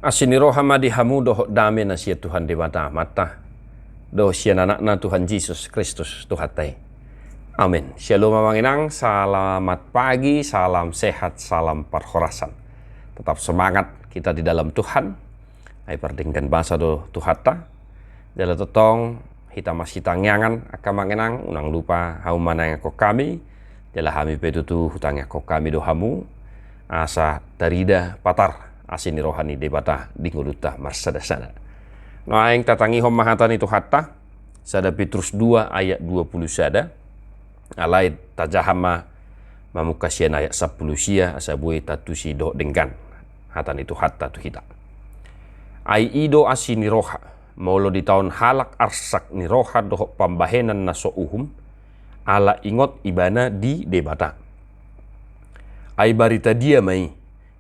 Asini rohama di hamu doh dame na siya Tuhan di mata doh siya anak na Tuhan Yesus Kristus Tuhatai. Amin. Shalom manginang, selamat pagi, salam sehat, salam perhorasan. Tetap semangat kita di dalam Tuhan. Ay perdingkan bahasa do Tuhata. Jala totong hita masih tangyangan akamanginang unang lupa hau manang ko kami. Jala hami petutu hutangnya ko kami do hamu. Asa tarida patar asini rohani debata di nguluta marsadasana. No aing tatangi hom mahatani Tuhata. Sada Petrus 2 ayat 20 sada. Alai tajahama mamukasian ayat 10 sia asabui tatusi do denggan hatani Tuhata tu hita. Ai ido asini roha maulo di tahun halak arsak ni roha doh pambahenan naso uhum ala ingot ibana di debata. Ai barita dia mai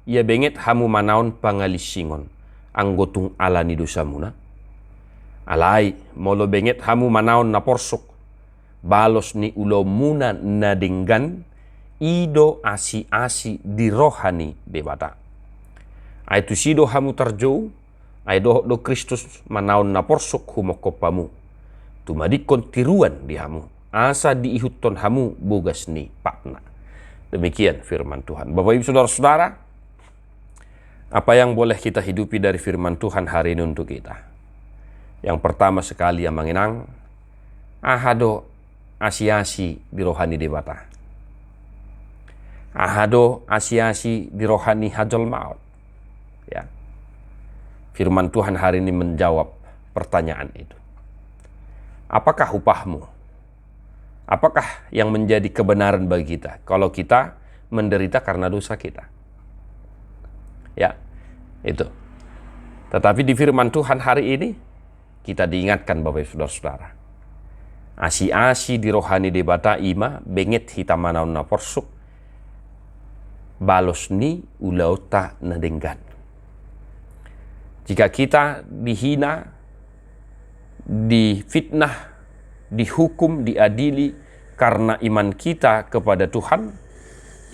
ia benget hamu manaon pangalisingon anggotung ala ni dosamuna. Alai maulo benget hamu manaon na porsok balos ni ulo muna na denggan ido asi-asi di rohani debata. Ai tu sido hamu tarjou ai do Kristus manaon na porsok humokopamu. Tumadikon tiruan di hamu asa diihutton hamu bogas ni pakna. Demikian firman Tuhan. Bapak Ibu Saudara-saudara, apa yang boleh kita hidupi dari firman Tuhan hari ini untuk kita? Yang pertama sekali yang mengenang ahado asi-asi di rohani debata. Ahado asi-asi di rohani hajol maut. Ya. Firman Tuhan hari ini menjawab pertanyaan itu. Apakah upahmu? Apakah yang menjadi kebenaran bagi kita kalau kita menderita karena dosa kita? Ya, itu. Tetapi di firman Tuhan hari ini kita diingatkan Bapak Ibu Saudara-saudara. Asi-asi di rohani debata ima benget hitam manaon na porsuk balos ni ulauta na denggan. Jika kita dihina, difitnah, dihukum, diadili karena iman kita kepada Tuhan,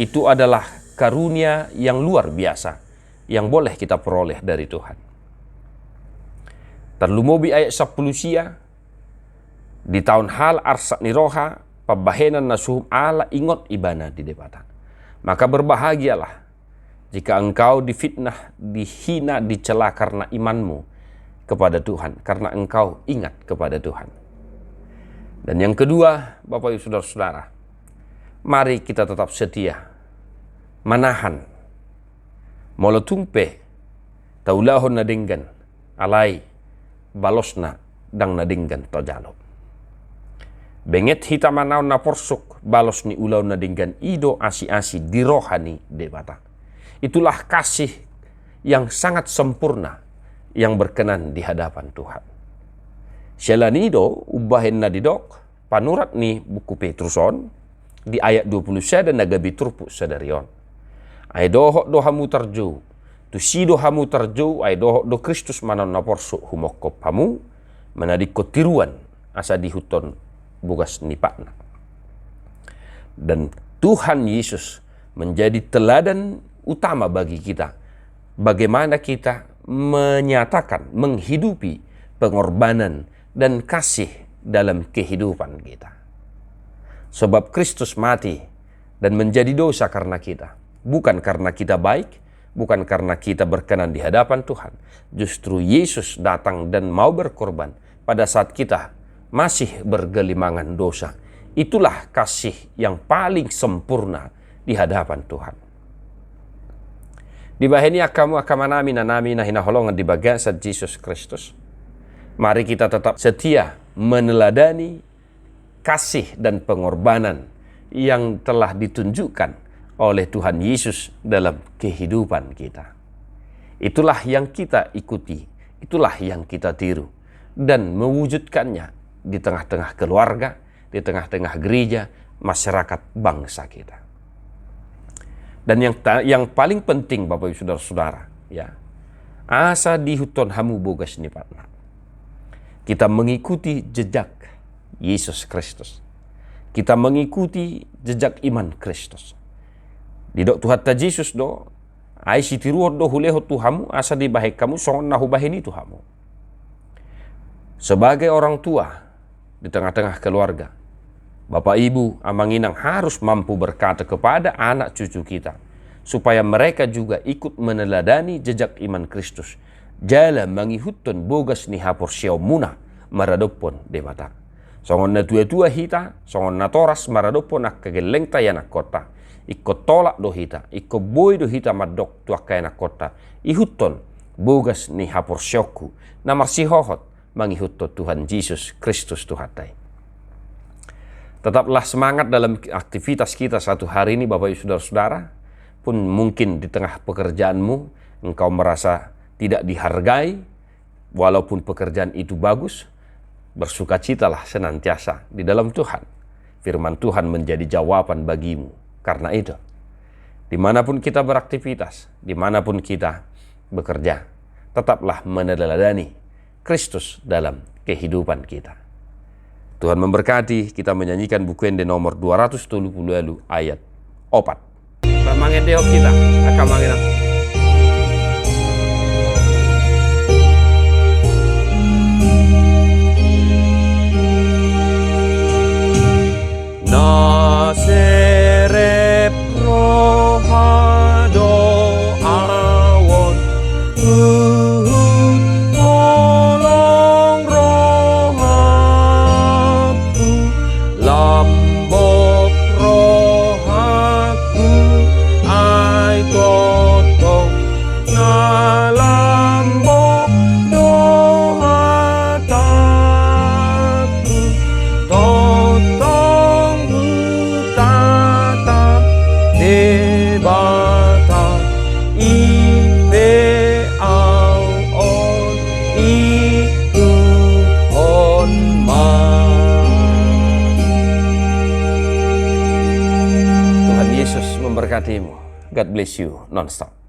itu adalah karunia yang luar biasa yang boleh kita peroleh dari Tuhan. Terlumobi ayat 10 sia di tahun hal arsak ni roha pabahenan nasuhum ala ingot ibana di debata. Maka berbahagialah jika engkau difitnah, dihina, dicela karena imanmu kepada Tuhan, karena engkau ingat kepada Tuhan. Dan yang kedua, Bapak Ibu Saudara-saudara, mari kita tetap setia, manahan, molotumpe, taulahon na denggan, alai, balosna, dang na denggan tojalo. Benget hita manaon na porsuk, balos ni ulau na denggan, ido asi-asi di rohani debata. Itulah kasih yang sangat sempurna yang berkenan di hadapan Tuhan. Selanido ubahin na didok panurat ni buku Petruson di ayat 20 sada nagabi turpu sadarion. Ay dohok dohamu terjau, tu si dohamu terjau ay dohok do Kristus manon na porsuk humokop hamu menadiko tiruan asa dihuton bugas nipakna. Dan Tuhan Yesus menjadi teladan utama bagi kita. Bagaimana kita menyatakan, menghidupi pengorbanan dan kasih dalam kehidupan kita. Sebab Kristus mati dan menjadi dosa karena kita. Bukan karena kita baik, bukan karena kita berkenan di hadapan Tuhan. Justru Yesus datang dan mau berkorban pada saat kita masih bergelimangan dosa. Itulah kasih yang paling sempurna di hadapan Tuhan. Di bahini akamu akamanami nanami na hinaholongan di bagasa Yesus Kristus. Mari kita tetap setia meneladani kasih dan pengorbanan yang telah ditunjukkan oleh Tuhan Yesus dalam kehidupan kita. Itulah yang kita ikuti, itulah yang kita tiru dan mewujudkannya di tengah-tengah keluarga, di tengah-tengah gereja, masyarakat bangsa kita. Dan yang paling penting Bapak Ibu Saudara-saudara, ya, asa dihuton hamu bogas nipatna. Kita mengikuti jejak Yesus Kristus. Kita mengikuti jejak iman Kristus. Di dok Tuhan ta Yesus do Ai sitiruot do huleho Tuhamu asa di bahek kamu songon nahu baheni Tuhamu. Sebagai orang tua di tengah-tengah keluarga, Bapak Ibu amanginang harus mampu berkata kepada anak cucu kita supaya mereka juga ikut meneladani jejak iman Kristus. Jala mangihutun bogas ni hapor siaw muna maradopon debata. Songon na tua-tua hita, songon na toras maradopon nak kegeleng tayanak kota. Ikut tolak do hita, ikut boy do hita madok tuak kayanak kota. Ihuton bogas ni hapor syoku na marsihohot mangihutto Tuhan Yesus Kristus Tuhatai. Tetaplah semangat dalam aktivitas kita satu hari ini Bapak Ibu Saudara-saudara. Pun mungkin di tengah pekerjaanmu engkau merasa tidak dihargai, walaupun pekerjaan itu bagus, bersukacitalah senantiasa di dalam Tuhan. Firman Tuhan menjadi jawaban bagimu. Karena itu, dimanapun kita beraktivitas, dimanapun kita bekerja, tetaplah meneladani Kristus dalam kehidupan kita. Tuhan memberkati. Kita menyanyikan bukuende nomor 230 ayat 4. Pamangen deok kita akan mangenang. Naserep rohado awon tolong rohaku lambok rohaku ai totong na lambok dohataku totong tatap debata ipe au on ikut on ma. Tuhan Yesus memberkatimu. God bless you non-stop.